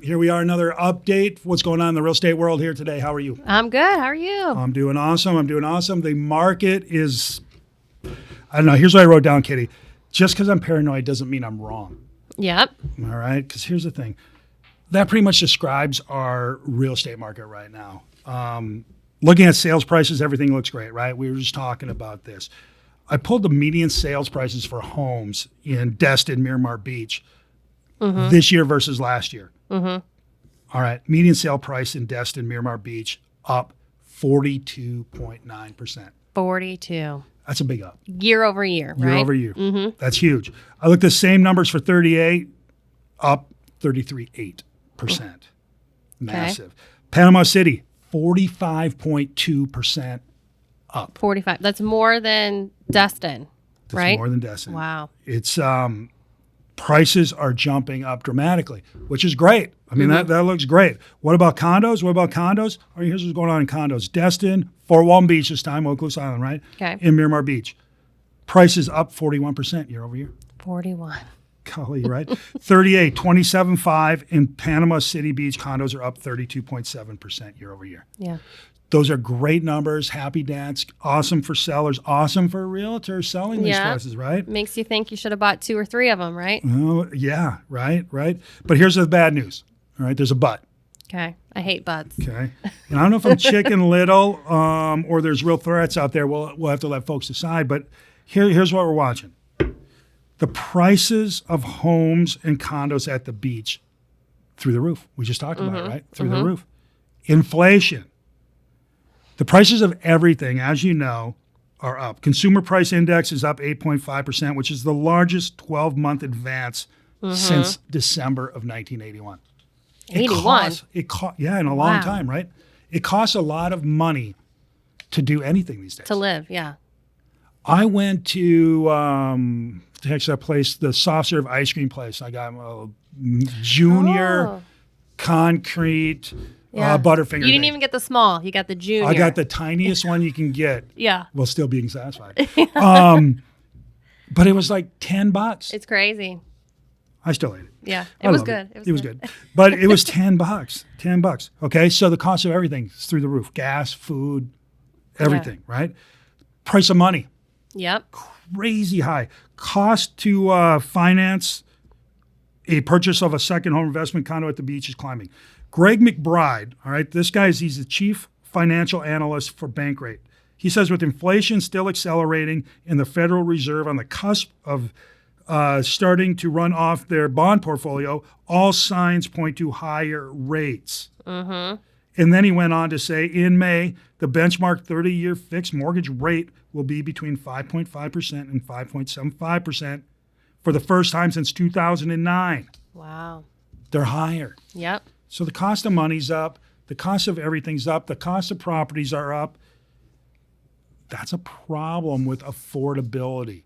Here we are, another update. What's going on in the real estate world here today? How are you? I'm good. How are you? I'm doing awesome. The market is, I don't know. Here's what I wrote down, Kitty. Just because I'm paranoid doesn't mean I'm wrong. Yep. All right? Because here's the thing. That pretty much describes our real estate market right now. Looking at sales prices, everything looks great, right? We were just talking about this. I pulled the median sales prices for homes in Destin, Miramar Beach this year versus last year. All right. Median sale price in Destin, Miramar Beach, up 42.9%. 42. That's a big up. Year over year, right? Year over year. That's huge. I looked at the same numbers for 38, up 33.8%. Massive. Panama City, 45.2% up. 45. That's more than Destin, right? That's more than Destin. Wow. It's prices are jumping up dramatically, which is great. I mean, that looks great. What about condos? All right, here's what's going on in condos. Destin, Fort Walton Beach this time, Oakland Island, right? Okay. In Miramar Beach. Prices up 41% year over year. 41. Golly, right? 38, 27.5 in Panama City Beach condos are up 32.7% year over year. Yeah. Those are great numbers. Happy dance. Awesome for sellers. Awesome for realtors selling these prices, right? Makes you think you should have bought 2 or 3 of them, right? Oh, yeah, right. But here's the bad news. All right, there's a but. Okay. I hate butts. Okay. And I don't know if I'm Chicken Little or there's real threats out there. We'll have to let folks decide. But here's what we're watching. The prices of homes and condos at the beach through the roof. We just talked about it, right? Through the roof. Inflation. The prices of everything, as you know, are up. Consumer Price Index is up 8.5%, which is the largest 12-month advance since December of 1981. 81? Yeah, in a long time, right? It costs a lot of money to do anything these days. To live, yeah. I went to actually that place, the soft serve ice cream place. I got a junior concrete Butterfinger. You didn't even get the small. You got the junior. I got the tiniest one you can get. Yeah. While still being satisfied. But it was like $10. It's crazy. I still ate it. Yeah. It was good. It was good. But it was $10. $10. Okay. So the cost of everything is through the roof. Gas, food, everything, right? Price of money. Yep. Crazy high. Cost to finance a purchase of a second home investment condo at the beach is climbing. Greg McBride, all right, he's the chief financial analyst for Bankrate. He says with inflation still accelerating and the Federal Reserve on the cusp of starting to run off their bond portfolio, all signs point to higher rates. And then he went on to say, in May, the benchmark 30-year fixed mortgage rate will be between 5.5% and 5.75% for the first time since 2009. Wow. They're higher. Yep. So the cost of money's up. The cost of everything's up. The cost of properties are up. That's a problem with affordability.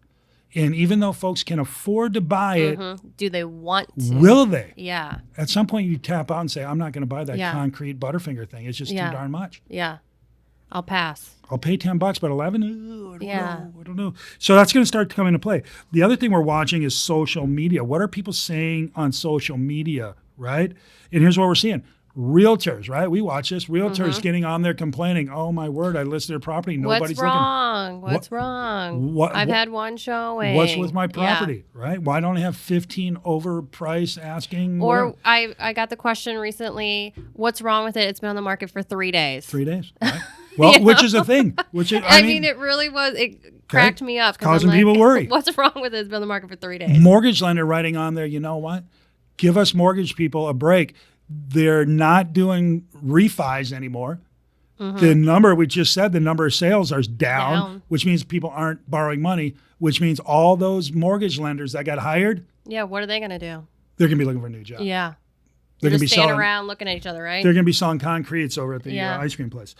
And even though folks can afford to buy it, do they want to? Will they? Yeah. At some point, you tap out and say, I'm not going to buy that concrete Butterfinger thing. It's just too Yeah. darn much. Yeah. I'll pass. I'll pay $10, but 11? Ooh, I don't know. So that's going to start to come into play. The other thing we're watching is social media. What are people saying on social media, right? And here's what we're seeing. Realtors, right? We watch this. Realtors getting on there complaining, oh, my word, I listed a property. Nobody's What's wrong? What's wrong? I've had one showing. What's with my property, right? Why don't I have 15 overpriced asking? Or I got the question recently, what's wrong with it? It's been on the market for 3 days. 3 days, right? Well, which is a thing. I mean, it really was. It cracked me up. Causing people worry. What's wrong with it? It's been on the market for 3 days. Mortgage lender writing on there, you know what? Give us mortgage people a break. They're not doing refis anymore. The number we just said, the number of sales are down, which means people aren't borrowing money, which means all those mortgage lenders that got hired. Yeah, what are they going to do? They're going to be looking for a new job. Yeah. They're going to be standing around looking at each other, right? They're going to be selling concretes over at the ice cream place.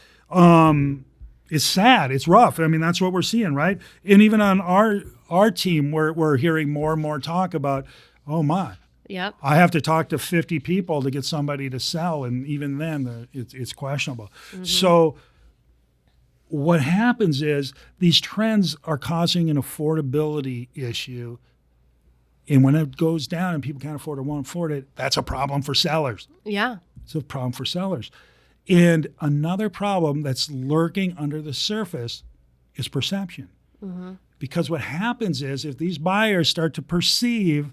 It's sad. It's rough. I mean, that's what we're seeing, right? And even on our team, we're hearing more and more talk about, oh my. Yep. I have to talk to 50 people to get somebody to sell, and even then, it's questionable. So what happens is these trends are causing an affordability issue And when it goes down and people can't afford it or won't afford it, that's a problem for sellers. Yeah. It's a problem for sellers. And another problem that's lurking under the surface is perception. Because what happens is if these buyers start to perceive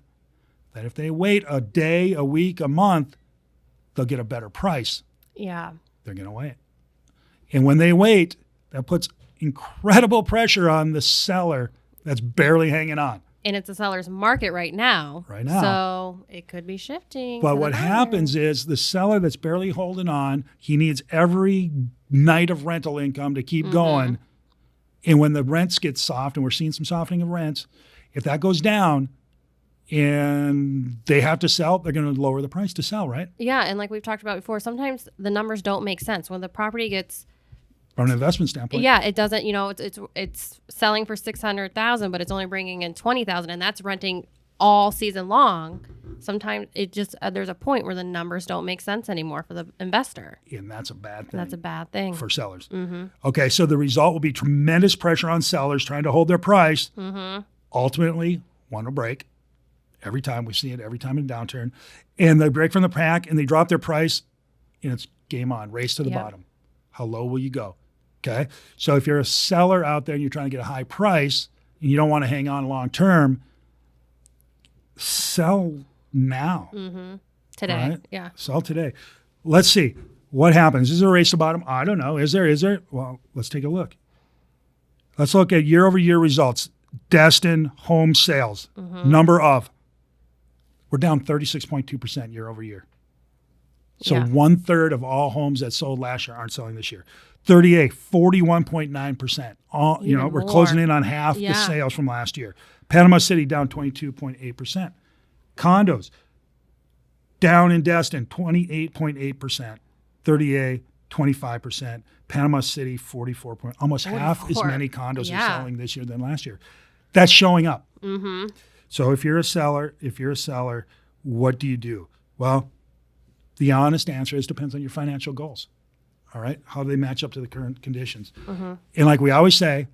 that if they wait a day, a week, a month, they'll get a better price, Yeah. they're going to wait. And when they wait, that puts incredible pressure on the seller that's barely hanging on. And it's a seller's market right now. Right now. So it could be shifting. But for the what buyer. happens is the seller that's barely holding on, he needs every night of rental income to keep going. And when the rents get soft, and we're seeing some softening of rents, if that goes down and they have to sell, they're going to lower the price to sell, right? Yeah, and like we've talked about before, sometimes the numbers don't make sense when the property gets. From an investment standpoint. Yeah, it doesn't. You know, it's selling for $600,000, but it's only bringing in $20,000, and that's renting all season long. Sometimes it just there's a point where the numbers don't make sense anymore for the investor. And that's a bad thing. That's a bad thing for sellers. Okay, so the result will be tremendous pressure on sellers trying to hold their price. Ultimately, one will break. Every time we see it, every time in a downturn, and they break from the pack and they drop their price, and it's game on, race to the bottom. How low will you go? Okay, so if you're a seller out there and you're trying to get a high price and you don't want to hang on long term, sell now. today. Right? Yeah. Sell today. Let's see what happens. Is there a race to bottom? I don't know. Is there? Is there? Well, let's take a look. Let's look at year-over-year results. Destin home sales, number of. We're down 36.2% year over year. So 1/3 of all homes that sold last year aren't selling this year. 41.9%. All you know, we're closing in on half the sales from last year. Panama City down 22.8%. Condos down in Destin 28.8%. 38, 25%. Panama City 44. Almost half as many condos are selling this year than last year. That's showing up. So if you're a seller, what do you do? Well, the honest answer is depends on your financial goals. All right, how do they match up to the current conditions? And like we always say,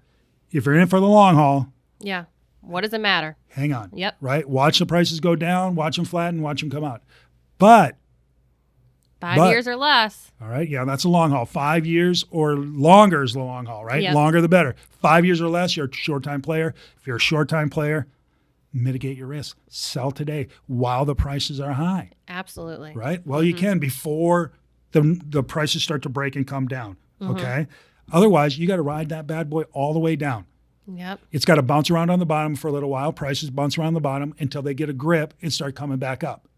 if you're in it for the long haul, what does it matter? hang on. Yep. Right, watch the prices go down, watch them flatten, watch them come out. But 5 years or less. All right, that's a long haul. 5 years or longer is the long haul, right? Yep. Longer the better. 5 years or less, you're a short-time player. If you're a short-time player, mitigate your risk. Sell today while the prices are high. Absolutely. Right? Well, you can before the prices start to break and come down, okay? Otherwise, you got to ride that bad boy all the way down. Yep. It's got to bounce around on the bottom for a little while. Prices bounce around the bottom until they get a grip and start coming back up.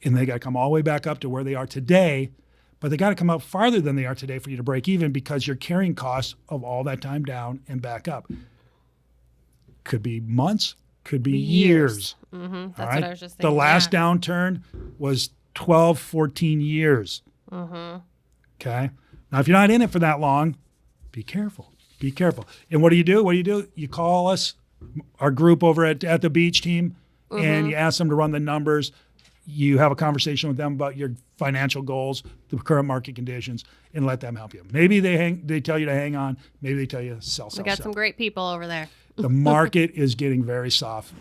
And they got to come all the way back up to where they are today, but they got to come up farther than they are today for you to break even because you're carrying costs of all that time down and back up. Could be months, could be years. That's all what right? I was just thinking. The last downturn was 12, 14 years. Okay. Now, if you're not in it for that long, be careful. Be careful. And what do you do? You call us, our group over at the beach team, and you ask them to run the numbers. You have a conversation with them about your financial goals, the current market conditions, and let them help you. Maybe they tell you to hang on. Maybe they tell you sell. We got some great people over there. The market is getting very soft.